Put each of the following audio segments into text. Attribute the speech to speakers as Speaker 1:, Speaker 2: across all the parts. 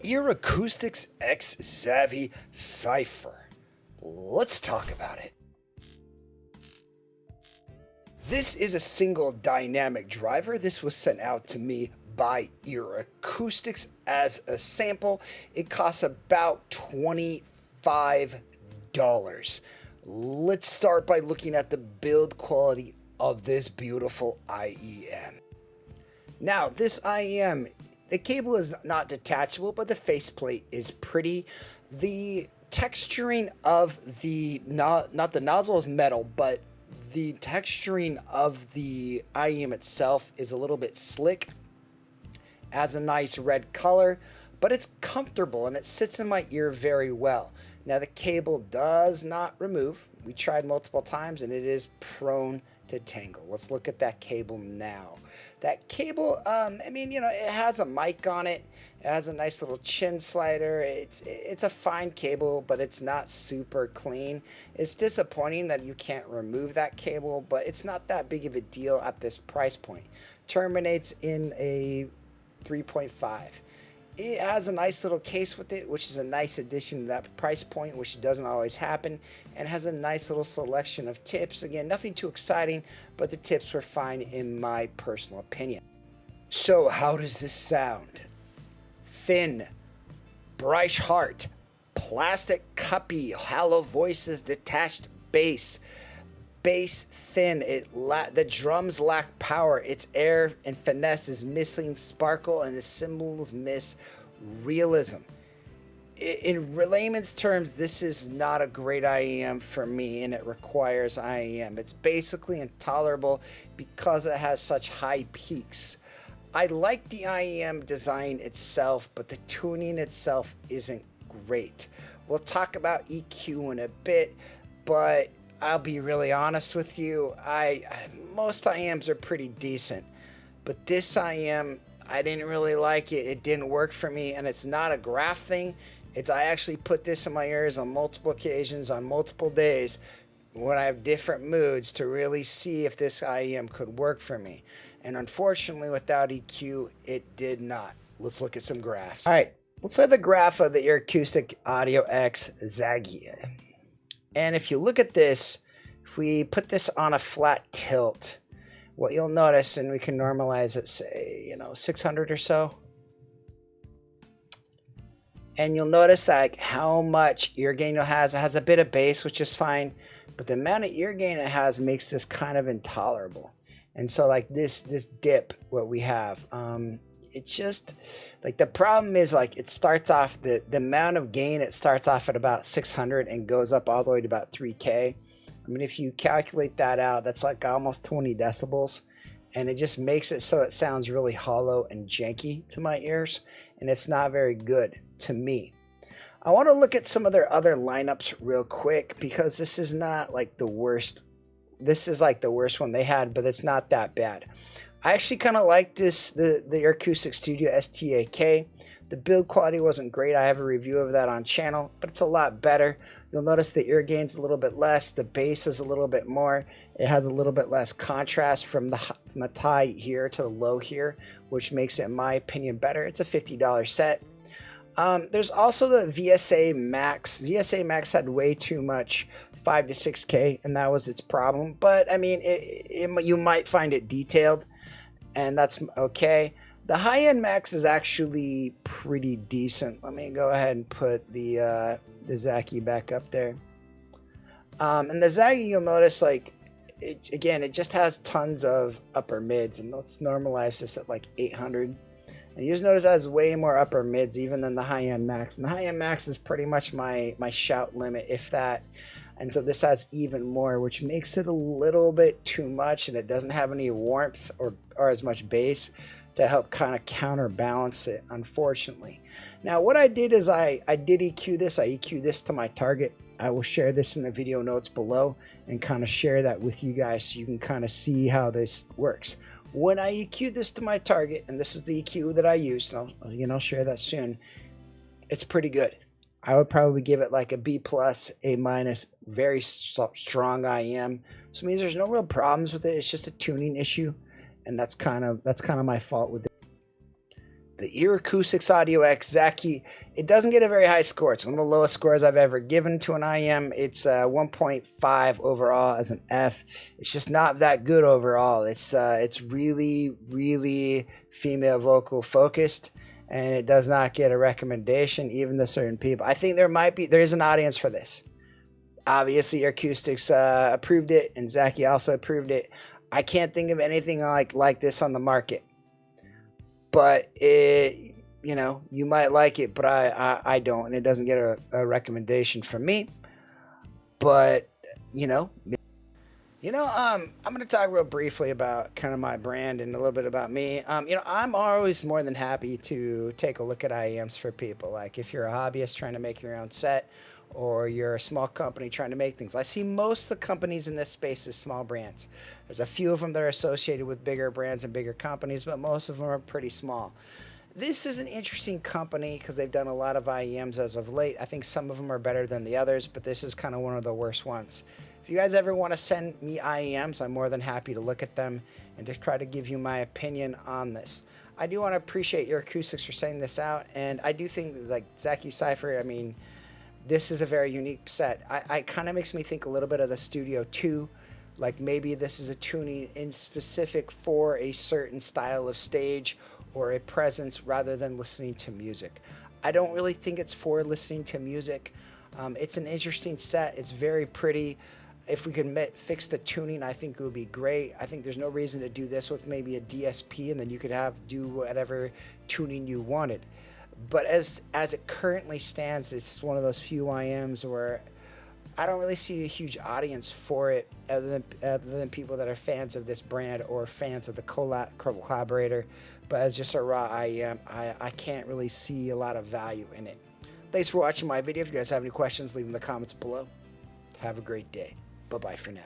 Speaker 1: Earacoustics X Zkaaai Cipher. Let's talk about it. This is a single dynamic driver. This was sent out to me by Earacoustics as a sample. It costs about $25. Let's start by looking at the build quality of this beautiful IEM. Now, this IEM, the cable is not detachable, but the faceplate is pretty. The texturing of the, not the nozzle is metal, but the texturing of the IEM itself is a little bit slick. Has a nice red color, but it's comfortable and it sits in my ear very well. Now the cable does not remove. We tried multiple times and it is prone to tangle. Let's look at that cable now. That cable, I mean, you know, it has a mic on it. It has a nice little chin slider. It's a fine cable, but it's not super clean. It's disappointing that you can't remove that cable, but it's not that big of a deal at this price point. Terminates in a 3.5. It has a nice little case with it, which is a nice addition to that price point, which doesn't always happen, and has a nice little selection of tips. Again, nothing too exciting, but the tips were fine in my personal opinion. So how does this sound? Thin, bright heart, plastic cuppy, hollow voices, detached bass. Bass thin, the drums lack power, its air and finesse is missing sparkle, and the cymbals miss realism. In layman's terms, this is not a great IEM for me, and it requires IEM. It's basically intolerable because it has such high peaks. I like the IEM design itself, but the tuning itself isn't great. We'll talk about EQ in a bit, but I'll be really honest with you. Most IEMs are pretty decent, but this IEM, I didn't really like it. It didn't work for me, and it's not a graph thing. I actually put this in my ears on multiple occasions, on multiple days, when I have different moods to really see if this IEM could work for me. And unfortunately, without EQ, it did not. Let's look at some graphs. All right, let's look at the graph of the Earacoustics Audio X Zkaaai. And if you look at this, if we put this on a flat tilt, what you'll notice, and we can normalize it, say, 600 or so. And you'll notice like how much ear gain it has. It has a bit of bass, which is fine, but the amount of ear gain it has makes this kind of intolerable. And so like this dip, what we have, it's just like the problem is like it starts off the amount of gain, it starts off at about 600 and goes up all the way to about 3K. I mean, if you calculate that out, that's like almost 20 decibels, and it just makes it so it sounds really hollow and janky to my ears, and it's not very good to me. I want to look at some of their other lineups real quick, because this is not like the worst. This is like the worst one they had, but it's not that bad. I actually kind of like this, the Earacoustics Studio STAK. The build quality wasn't great. I have a review of that on channel, but it's a lot better. You'll notice the ear gain's a little bit less. The bass is a little bit more. It has a little bit less contrast from the high here to the low here, which makes it, in my opinion, better. It's a $50 set. There's also the VSA Max. VSA Max had way too much 5 to 6K, and that was its problem. But I mean, you might find it detailed, and that's okay. The high-end Max is actually pretty decent. Let me go ahead and put the Zkaaai back up there. And the Zkaaai, you'll notice, like, it just has tons of upper mids, and let's normalize this at like 800. And you just notice it has way more upper mids even than the high-end Max. And the high-end Max is pretty much my shout limit, if that. And so this has even more, which makes it a little bit too much, and it doesn't have any warmth or as much bass to help kind of counterbalance it, unfortunately. Now, what I did is I did EQ this. I EQ this to my target. I will share this in the video notes below and kind of share that with you guys so you can kind of see how this works. When I EQ this to my target, and this is the EQ that I use, and I'll share that soon, it's pretty good. I would probably give it like a B+, A-, very strong IEM. So it means there's no real problems with it. It's just a tuning issue, and that's kind of my fault with it. the Earacoustics Audio X Zkaaai. It doesn't get a very high score. It's one of the lowest scores I've ever given to an IEM. It's 1.5 overall as an F. It's just not that good overall. It's really, really female vocal focused, and it does not get a recommendation even to certain people. I think there is an audience for this. Obviously, Earacoustics approved it, and Zkaaai also approved it. I can't think of anything like this on the market. But you might like it, but I don't, and it doesn't get a recommendation from me. But I'm going to talk real briefly about kind of my brand and a little bit about me. I'm always more than happy to take a look at IEMs for people. Like if you're a hobbyist trying to make your own set, or you're a small company trying to make things. I see most of the companies in this space as small brands. There's a few of them that are associated with bigger brands and bigger companies, but most of them are pretty small. This is an interesting company because they've done a lot of IEMs as of late. I think some of them are better than the others, but this is kind of one of the worst ones. If you guys ever want to send me IEMs, I'm more than happy to look at them and just try to give you my opinion on this. I do want to appreciate Earacoustics for sending this out, and I do think like Zkaaai Cipher, this is a very unique set. I kind of makes me think a little bit of the Studio 2. Like maybe this is a tuning in specific for a certain style of stage or a presence rather than listening to music. I don't really think it's for listening to music. It's an interesting set. It's very pretty. If we could fix the tuning, I think it would be great. I think there's no reason to do this with maybe a DSP, and then you could do whatever tuning you wanted. But as it currently stands, it's one of those few IEMs where I don't really see a huge audience for it other than people that are fans of this brand or fans of the collaborator. But as just a raw IEM, I can't really see a lot of value in it. Thanks for watching my video. If you guys have any questions, leave them in the comments below. Have a great day. Bye-bye for now.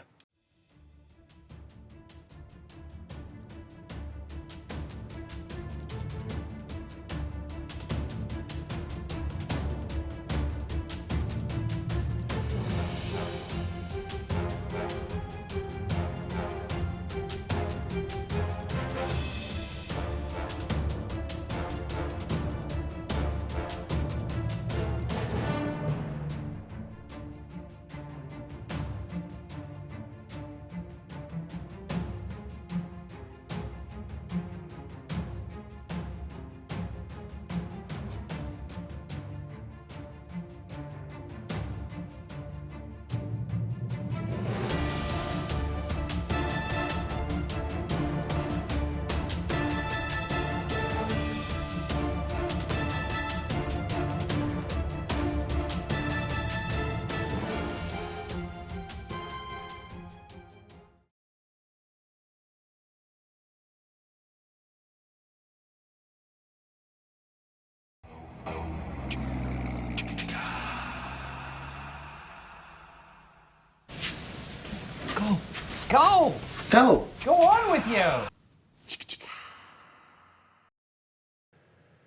Speaker 2: Go!
Speaker 1: Go!
Speaker 2: Go on with you!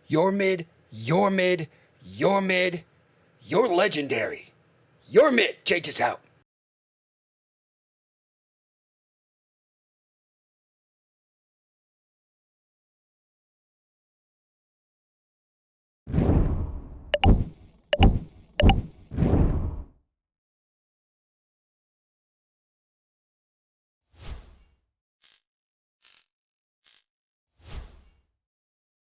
Speaker 1: You're mid, you're mid, you're mid, you're legendary. You're mid, Jaytissofficial.